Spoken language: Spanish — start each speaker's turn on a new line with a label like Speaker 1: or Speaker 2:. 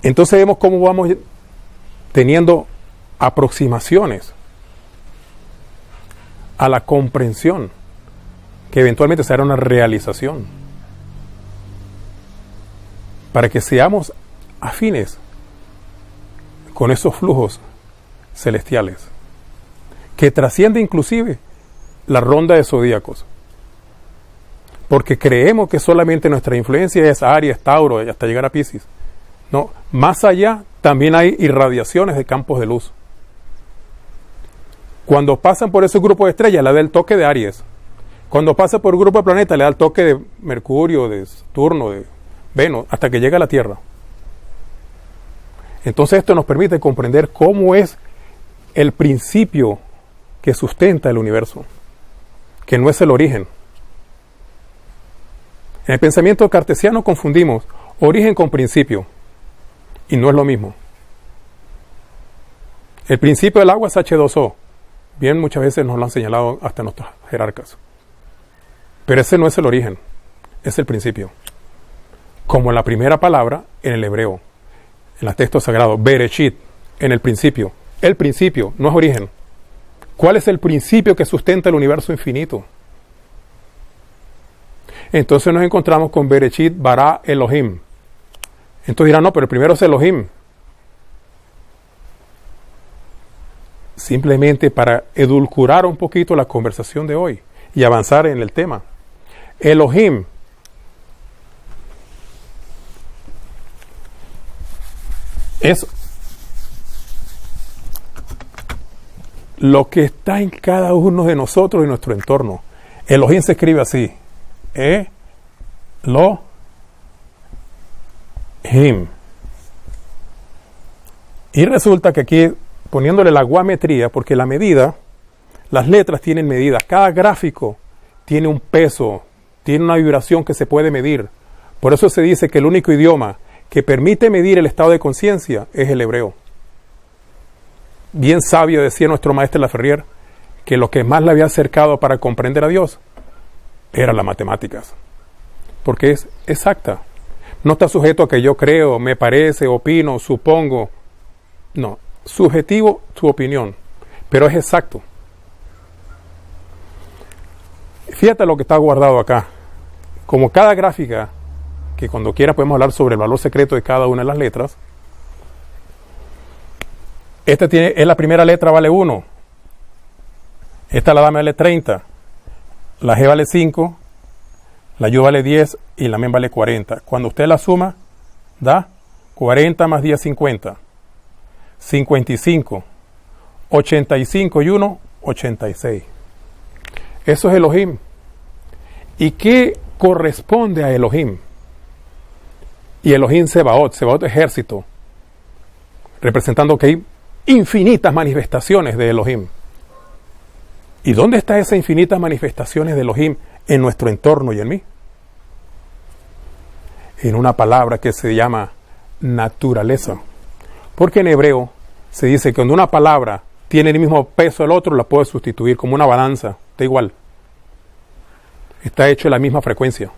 Speaker 1: Entonces vemos cómo vamos teniendo aproximaciones a la comprensión, que eventualmente será una realización, para que seamos afines con esos flujos celestiales, que trasciende inclusive la ronda de zodíacos, porque creemos que solamente nuestra influencia es Aries, Tauro, y hasta llegar a Piscis. No, más allá también hay irradiaciones de campos de luz. Cuando pasan por ese grupo de estrellas, le da el toque de Aries. Cuando pasa por el grupo de planetas, le da el toque de Mercurio, de Saturno, de Venus, hasta que llega a la Tierra. Entonces esto nos permite comprender cómo es el principio que sustenta el universo, que no es el origen. En el pensamiento cartesiano confundimos origen con principio, y no es lo mismo. El principio del agua es H2O. Bien, muchas veces nos lo han señalado hasta nuestros jerarcas. Pero ese no es el origen, es el principio. Como la primera palabra en el hebreo, en el texto sagrado, Bereshit, en el principio. El principio, no es origen. ¿Cuál es el principio que sustenta el universo infinito? Entonces nos encontramos con Bereshit bara Elohim. Entonces dirán, no, pero el primero es Elohim. Simplemente para edulcorar un poquito la conversación de hoy y avanzar en el tema. Elohim es lo que está en cada uno de nosotros y nuestro entorno. Elohim se escribe así: Elohim. Y resulta que aquí, poniéndole la guametría, porque la medida, las letras tienen medidas, cada gráfico tiene un peso, tiene una vibración que se puede medir. Por eso se dice que el único idioma que permite medir el estado de conciencia es el hebreo. Bien sabio decía nuestro maestro Laferrier que lo que más le había acercado para comprender a Dios eran las matemáticas, porque es exacta. No está sujeto a que yo creo, me parece, opino, supongo. No, subjetivo su opinión, pero es exacto. Fíjate lo que está guardado acá. Como cada gráfica, que cuando quiera podemos hablar sobre el valor secreto de cada una de las letras. Esta es la primera letra, vale 1. Esta la dame vale 30. La G vale 5. La Y vale 10 y la MEN vale 40. Cuando usted la suma, da 40 más 10, 50. 55. 85 y 1, 86. Eso es Elohim. ¿Y qué corresponde a Elohim? Y Elohim Sebaot ejército, representando que hay infinitas manifestaciones de Elohim. ¿Y dónde están esas infinitas manifestaciones de Elohim en nuestro entorno y en mí? En una palabra que se llama naturaleza. Porque en hebreo se dice que cuando una palabra tiene el mismo peso del otro, la puede sustituir como una balanza, da igual. Está hecho en la misma frecuencia.